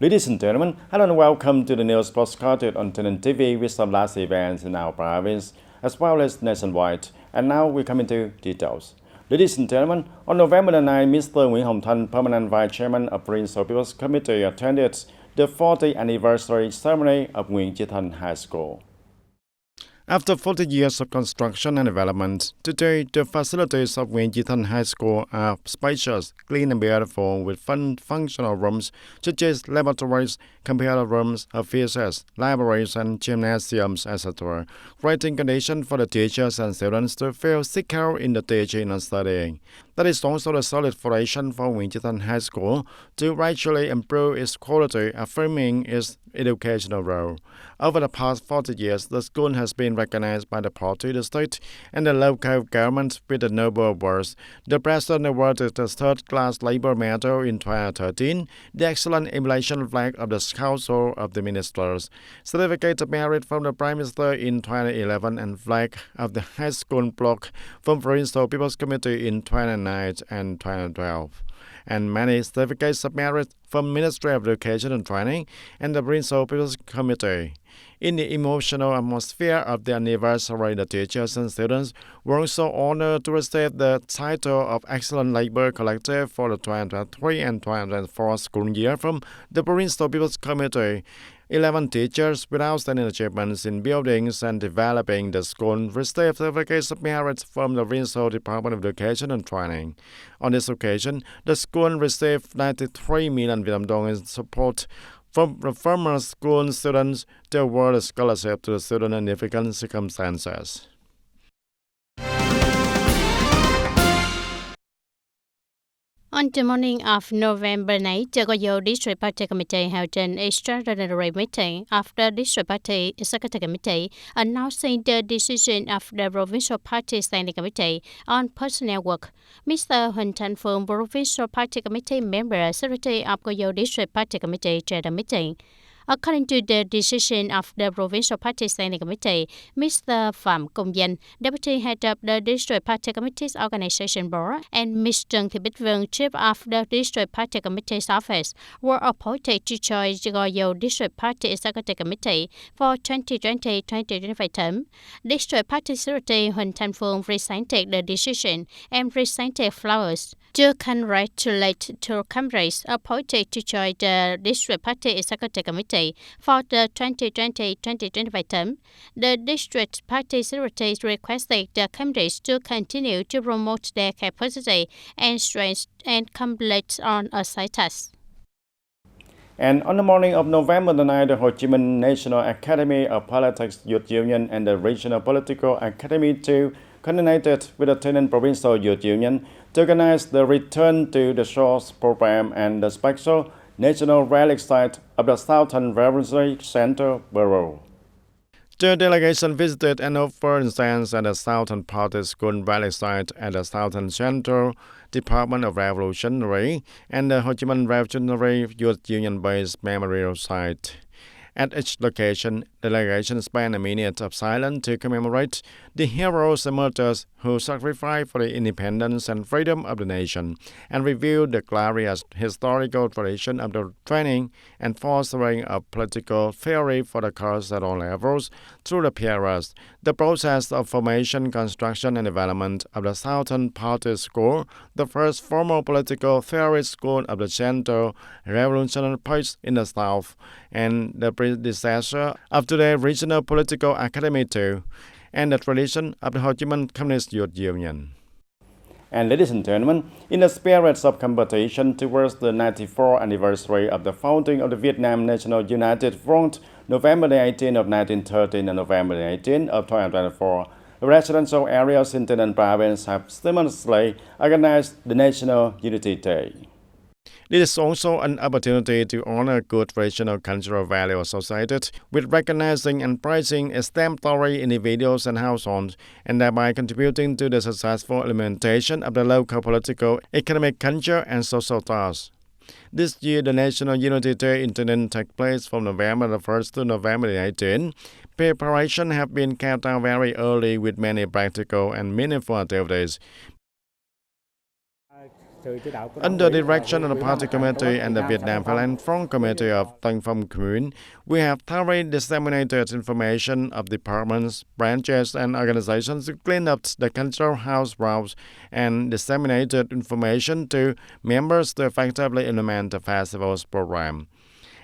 Ladies and gentlemen, hello and welcome to the news broadcasted on TayNinhTV with some last events in our province as well as nationwide. And now we come into details. Ladies and gentlemen, on November 9, Mr. Nguyễn Hồng Thanh, Permanent Vice Chairman of Prince of People's Committee, attended the 40th anniversary ceremony of Nguyễn Chí Thanh High School. After 40 years of construction and development, today the facilities of Nguyễn Chí Thanh High School are spacious, clean and beautiful with functional rooms such as laboratories, computer rooms, offices, libraries and gymnasiums, etc., creating conditions for the teachers and students to feel secure in the teaching and studying. That is also a solid foundation for Nguyễn Chí Thanh High School to gradually improve its quality, affirming its educational role. Over the past 40 years, the school has been recognized by the party, the state, and the local government with the Nobel Awards. The President awarded the third-class Labor Medal in 2013, the Excellent Emulation Flag of the Council of the Ministers, Certificate of Merit from the Prime Minister in 2011, and Flag of the High School Block from Provincial People's Committee in 2009 and 2012. And many certificates of merit from Ministry of Education and Training and the Provincial People's Committee. In the emotional atmosphere of the anniversary, the teachers and students were also honored to receive the title of Excellent Labor Collective for the 2023 and 2024 school year from the Provincial People's Committee. 11 teachers with outstanding achievements in buildings and developing the school received certificates of merit from the Provincial Department of Education and Training. On this occasion, the school received 93 million Vietnam dong in support from the former school students to award a scholarship to the student in difficult circumstances. On the morning of November 9, the Goyo District Party Committee held an extraordinary meeting after District Party Executive Committee announcing the decision of the Provincial Party Standing Committee on personnel work. Mr. Huỳnh Thanh Phương, Provincial Party Committee member, Secretary of Goyo District Party Committee, chaired the meeting. According to the decision of the Provincial Party Standing Committee, Mr. Phạm Công Danh, Deputy Head of the District Party Committee's Organization Board, and Ms. Trần Thị Bích Vân, Chief of the District Party Committee's Office, were appointed to join the Goyo District Party Executive Committee for 2020-2025 term. District Party Secretary Huỳnh Thanh Phương presented the decision and presented flowers to congratulate two comrades appointed to join the District Party Executive Committee for the 2020-2025 term. The District Party Secretary requested the comrades to continue to promote their capacity and strength and complete on a side task. And on the morning of November 9, the Ho Chi Minh National Academy of Politics Youth Union and the Regional Political Academy 2 coordinated with the TayNinhTV Provincial Youth Union to organize the Return to the Shores program and the special national relic site of the Southern Revolutionary Center Borough. The delegation visited and offered incense at the Southern Party School relic site at the Southern Central Department of Revolutionary and the Ho Chi Minh Revolutionary Youth Union-based memorial site. At each location, the delegation spent a minute of silence to commemorate the heroes and martyrs who sacrificed for the independence and freedom of the nation, and reviewed the glorious historical tradition of the training and fostering of political theory for the cause at all levels through the periods. The process of formation, construction, and development of the Southern Party School, the first formal political theory school of the Central Revolutionary Party in the South, and the predecessor of today's Regional Political Academy 2, and the tradition of the Ho Chi Minh Communist Youth Union. And ladies and gentlemen, in the spirit of competition towards the 94th anniversary of the founding of the Vietnam National United Front, November 18 of 1913 and November 18 of 2024, residential areas in TayNinhTV province have simultaneously organized the National Unity Day. This is also an opportunity to honor good regional cultural value associated with recognizing and praising exemplary individuals and households, and thereby contributing to the successful implementation of the local political, economic, culture, and social tasks. This year, the National Unity Day in TayNinhTV takes place from November 1st to November 18. Preparations have been carried out very early with many practical and meaningful activities. Under the direction of the Party Committee and the Vietnam Thailand Front Committee of Thanh Phong Commun, we have thoroughly disseminated information of departments, branches, and organizations to clean up the cultural house routes and disseminated information to members to effectively implement the festival's program.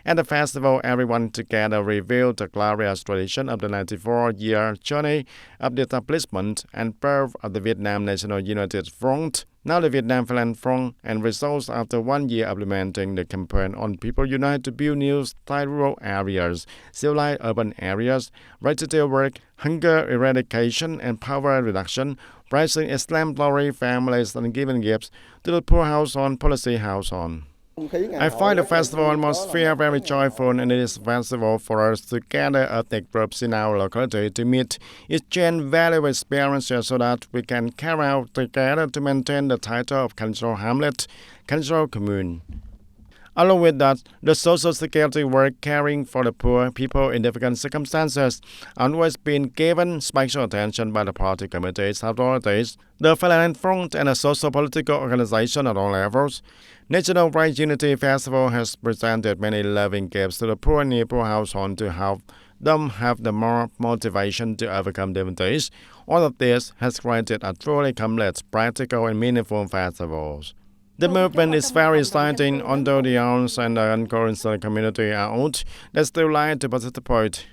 At the festival, everyone together revealed the glorious tradition of the 94-year journey of the establishment and birth of the Vietnam National United Front, now the Vietnam Thailand Front, and results after 1 year implementing the campaign on People Unite to build new Thai rural areas, civilized urban areas, right to their work, hunger eradication, and poverty reduction, raising Islam glory, families, and giving gifts to the poor house on, policy house on. I find the festival atmosphere very joyful, and it is a festival for us to gather ethnic groups in our locality to meet, exchange valuable experiences so that we can carry out together to maintain the title of cultural hamlet, cultural commune. Along with that, the social security work caring for the poor people in difficult circumstances always been given special attention by the party committees, authorities, the Thailand Front, and the social political organization at all levels. National Right Unity Festival has presented many loving gifts to the poor and near-poor households to help them have the more motivation to overcome difficulties. All of this has created a truly complete, practical, and meaningful festival. The movement is very exciting, although the arms and the encouraged community are out, they still like to participate.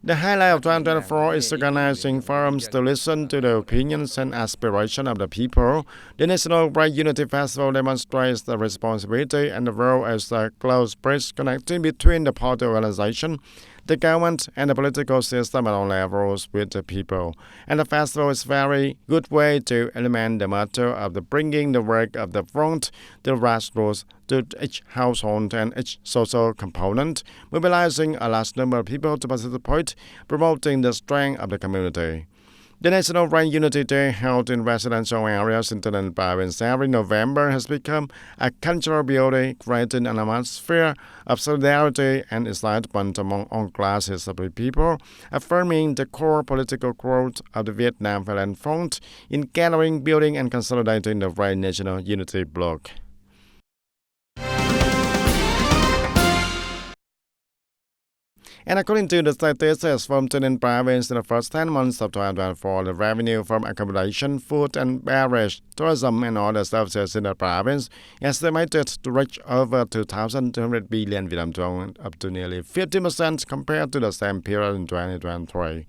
The highlight of 2024 is organizing forums to listen to the opinions and aspirations of the people. The National Right Unity Festival demonstrates the responsibility and the role as a close bridge connecting between the party organization, the government, and the political system at all levels with the people. And the festival is a very good way to implement the motto of the bringing the work of the front, the grassroots, to each household and each social component, mobilizing a large number of people to participate, promoting the strength of the community. The National Right Unity Day, held in residential areas in Thanh Province every November, has become a cultural beauty, creating an atmosphere of solidarity and excitement among all classes of the people, affirming the core political growth of the Vietnam Thailand Front in gathering, building, and consolidating the Right National Unity bloc. And according to the statistics from TayNinhTV Province in the first 10 months of 2024, the revenue from accommodation, food and beverage, tourism and other services in the province is estimated to reach over 2,200 billion Vietnam dong, up to nearly 50% compared to the same period in 2023.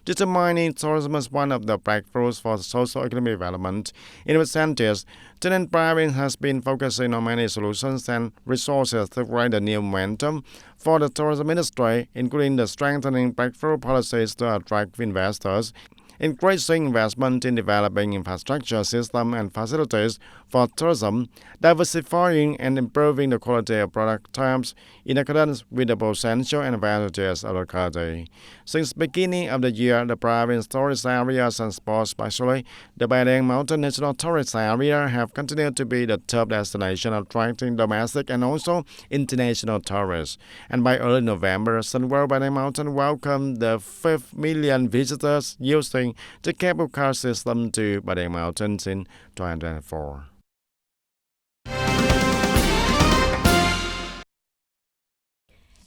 Determining tourism as one of the breakthroughs for socio-economic development. In recent years, TayNinhTV Province has been focusing on many solutions and resources to create a new momentum for the tourism industry, including the strengthening breakthrough policies to attract investors, increasing investment in developing infrastructure system and facilities for tourism, diversifying and improving the quality of product terms in accordance with the potential and advantages of the country. Since the beginning of the year, the province tourist areas and spots, especially the Ba Dang Mountain National Tourist Area, have continued to be the top destination, attracting domestic and also international tourists. And by early November, Sunworld Ba Dang Mountain welcomed the 5 million visitors using the cable car system to Ba Dang Mountains in 2024.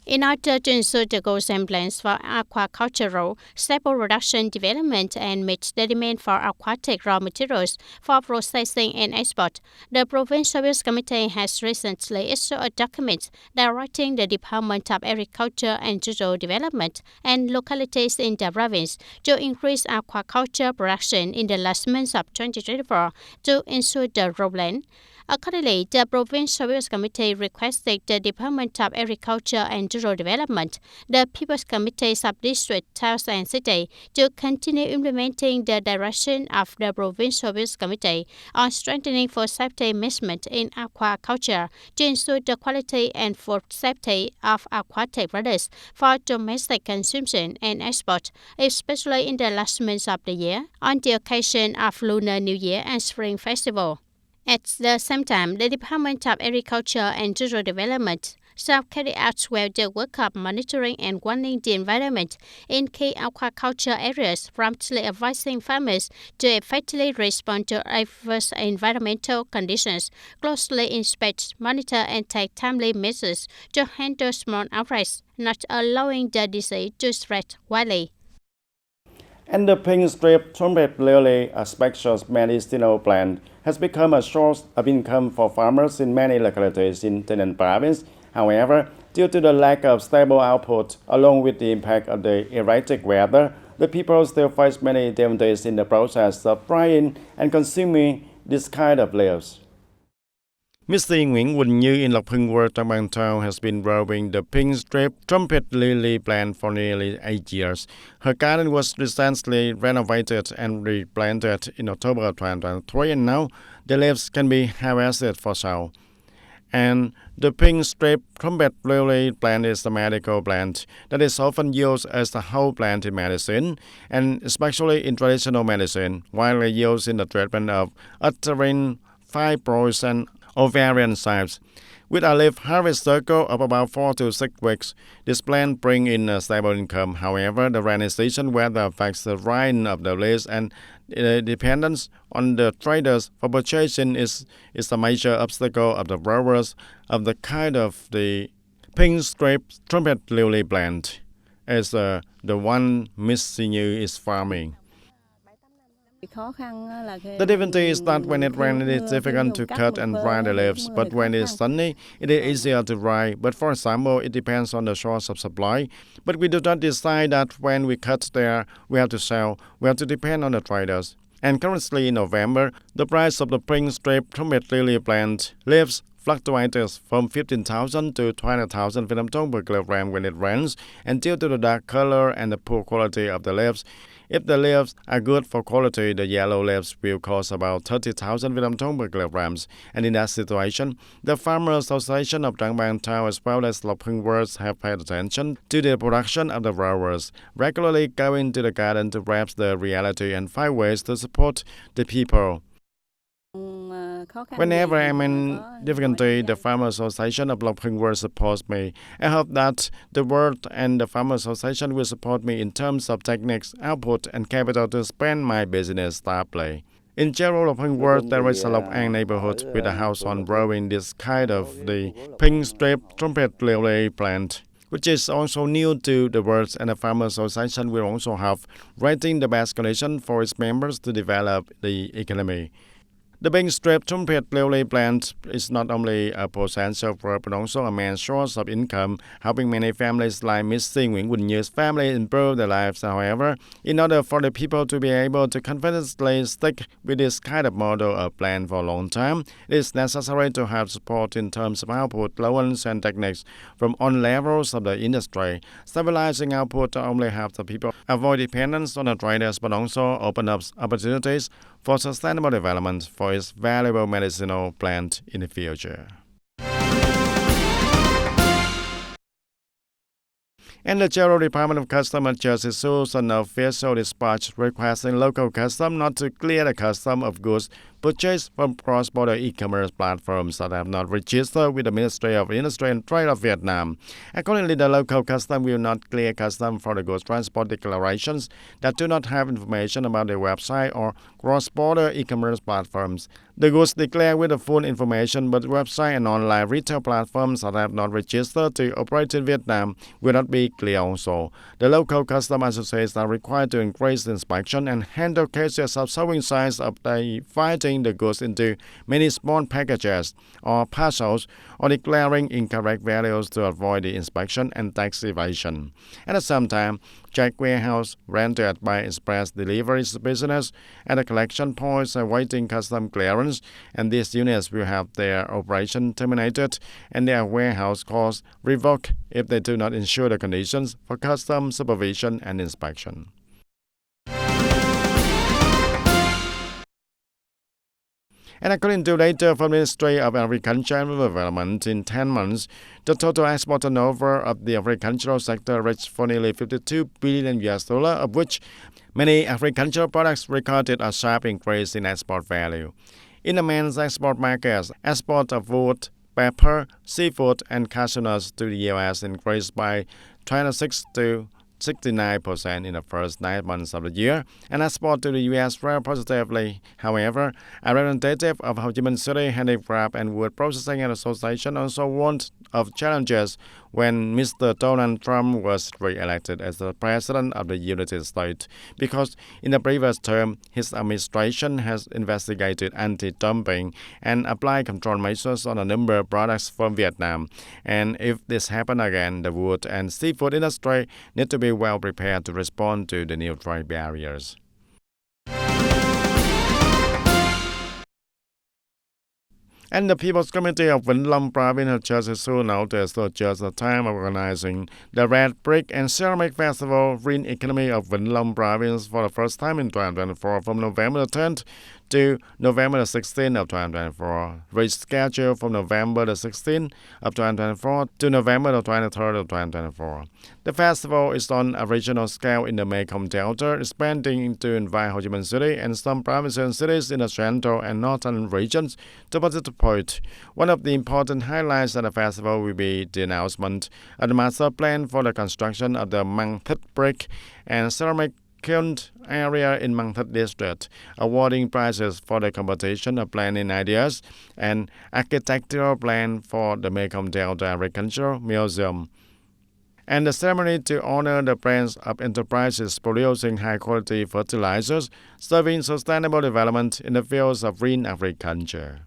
In order to ensure the goals and plans for aquacultural, stable production development and meet the demand for aquatic raw materials for processing and export, the Provincial Service Committee has recently issued a document directing the Department of Agriculture and Rural Development and localities in the province to increase aquaculture production in the last months of 2024 to ensure the roadland. Accordingly, the Provincial Service Committee requested the Department of Agriculture and Rural Development, the People's Committees of District, Towns and City to continue implementing the direction of the Provincial Service Committee on strengthening food safety management in aquaculture to ensure the quality and food safety of aquatic products for domestic consumption and export, especially in the last months of the year, on the occasion of Lunar New Year and Spring Festival. At the same time, the Department of Agriculture and Rural Development South carry out well the work of monitoring and warning the environment in key aquaculture areas, promptly advising farmers to effectively respond to adverse environmental conditions, closely inspect, monitor, and take timely measures to handle small outbreaks, not allowing the disease to spread widely. And the pink-striped trumpet lily, a special medicinal plant, has become a source of income for farmers in many localities in TayNinhTV province. However, due to the lack of stable output, along with the impact of the erratic weather, the people still face many difficulties in the process of frying and consuming this kind of leaves. Mr. Nguyễn Quỳnh Như in Lộc Hưng Ward, Trang Bang Town has been growing the pink-striped trumpet lily plant for nearly 8 years. Her garden was recently renovated and replanted in October 2023, and now the leaves can be harvested for sale. And the pink-striped trumpet lily plant is a medical plant that is often used as a whole plant in medicine, and especially in traditional medicine, widely used in the treatment of uterine fibroids and ovarian cysts. With a leaf harvest cycle of about 4 to 6 weeks, this plant brings in a stable income. However, the rainy season weather affects the drying of the leaves, and dependence on the traders for purchasing is a major obstacle of the growers of the kind of the pink-striped trumpet lily plant, as the one Miss Yu is farming. The difficulty is that when it rains, it is difficult to cut and dry the leaves, but when it is sunny, it is easier to dry. But for example, it depends on the source of supply. But we do not decide that when we cut there, we have to sell. We have to depend on the traders. And currently in November, the price of the pink-striped trumpet lily plant leaves fluctuates from 15,000 to 20,000 Vietnam dong per kilogram when it rains, and due to the dark color and the poor quality of the leaves, if the leaves are good for quality, the yellow leaves will cost about 30,000 Vietnam dong per kilogram. And in that situation, the Farmer Association of Trang Bang Town as well as Lộc Hưng Ward have paid attention to the production of the growers, regularly going to the garden to grasp the reality and find ways to support the people. Whenever I'm in difficulty, the Farmer Association of Lộc Hưng Ward supports me. I hope that the world and the Farmer Association will support me in terms of techniques, output, and capital to expand my business stably. In general, Lộc Hưng Ward, there is a Lộc An neighborhood with a house on growing this kind of the pink-striped trumpet lily plant, which is also new to the world, and the Farmer Association will also have rating the best condition for its members to develop the economy. The pink-striped trumpet lily plant is not only a potential for but also a main source of income, helping many families like Mr. Nguyễn Quỳnh Nyu's family improve their lives. However, in order for the people to be able to confidently stick with this kind of model of plant for a long time, it is necessary to have support in terms of output, loans, and techniques from all levels of the industry. Stabilizing output not only helps the people avoid dependence on the traders but also open up opportunities for sustainable development for its valuable medicinal plant in the future. And the General Department of Customs just issued an official dispatch requesting local customs not to clear the customs of goods purchased from cross-border e-commerce platforms that have not registered with the Ministry of Industry and Trade of Vietnam. Accordingly, the local customs will not clear customs for the goods transport declarations that do not have information about their website or cross-border e-commerce platforms. The goods declared with the full information, but website and online retail platforms that have not registered to operate in Vietnam will not be clear also. The local customs associates are required to increase the inspection and handle cases of showing signs of dividing the goods into many small packages or parcels or declaring incorrect values to avoid the inspection and tax evasion. At the same time, check warehouse rented by express delivery business at the collection points awaiting custom clearance, and these units will have their operation terminated and their warehouse costs revoked if they do not ensure the conditions for custom supervision and inspection. And according to data from the Ministry of Agriculture and Rural Development, in 10 months, the total export turnover of the agricultural sector reached for nearly 52 billion US dollars, of which many agricultural products recorded a sharp increase in export value. In the main export markets, export of wood, pepper, seafood, and cashew nuts to the U.S. increased by 26 to 69% in the first 9 months of the year, and export to the U.S. fell positively. However, a representative of Ho Chi Minh City Handicraft and Wood Processing Association also warned of challenges when Mr. Donald Trump was re-elected as the president of the United States, because in the previous term, his administration has investigated anti-dumping and applied control measures on a number of products from Vietnam. And if this happens again, the wood and seafood industry need to be well prepared to respond to the new trade barriers. And the People's Committee of Vĩnh Long Province has just issued notice to adjust the time of organizing the Red Brick and Ceramic Festival Green Economy of Vĩnh Long Province for the first time in 2024 from November 10th to November 16th of 2024, rescheduled from November 16th of 2024 to November 23rd of 2024. The festival is on a regional scale in the Mekong Delta, expanding to invite Ho Chi Minh City and some provinces and cities in the central and northern regions to participate. One of the important highlights of the festival will be the announcement of the master plan for the construction of the Mang Thit Brick and Ceramic Kiln area in Mang Thit District, awarding prizes for the competition of planning ideas and architectural plan for the Mekong Delta Agricultural Museum, and the ceremony to honor the brands of enterprises producing high-quality fertilizers, serving sustainable development in the fields of green agriculture.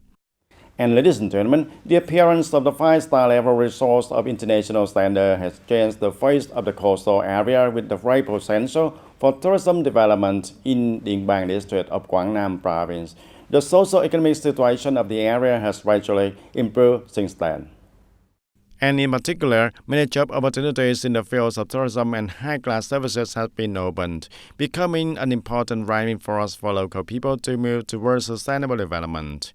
And ladies and gentlemen, the appearance of the 5-star level resort of international standard has changed the face of the coastal area with the great potential for tourism development in the Bang district of Quảng Nam province. The socio-economic situation of the area has gradually improved since then. And in particular, many job opportunities in the fields of tourism and high-class services have been opened, becoming an important driving force for local people to move towards sustainable development.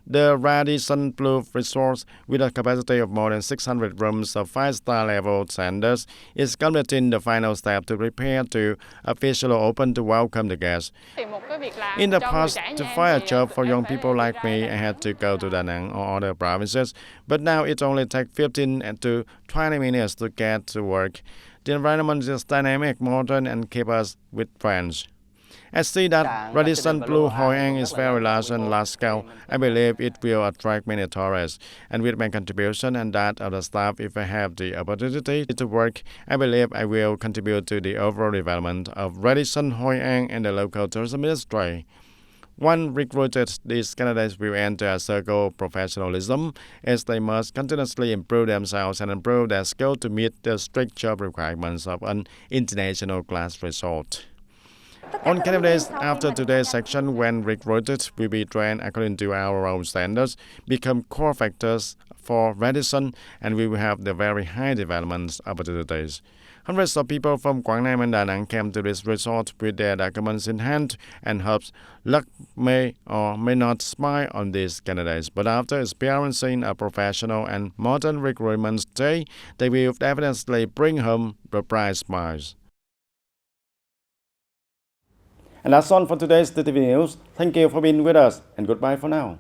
The Radisson Blu Resort, with a capacity of more than 600 rooms of 5-star level standards, is completing the final step to prepare to officially open to welcome the guests. In the past, to find a job for young people like me, I had to go to Da Nang or other provinces, but now it only takes 15 to 20 minutes to get to work. The environment is dynamic, modern, and keeps us with friends. I see that Radisson Blu Hoi An is very large and large scale. I believe it will attract many tourists. And with my contribution and that of the staff, if I have the opportunity to work, I believe I will contribute to the overall development of Radisson Hoi An and the local tourism industry. When recruited, these candidates will enter a circle of professionalism, as they must continuously improve themselves and improve their skills to meet the strict job requirements of an international class resort. All candidates after today's section, when recruited, will be trained according to our own standards, become core factors for Radisson, and we will have the very high development opportunities. Hundreds of people from Quảng Nam and Da Nang came to this resort with their documents in hand, and hopes luck may or may not smile on these candidates. But after experiencing a professional and modern recruitment day, they will definitely bring home the prize smiles. And that's all for today's TTV News. Thank you for being with us, and goodbye for now.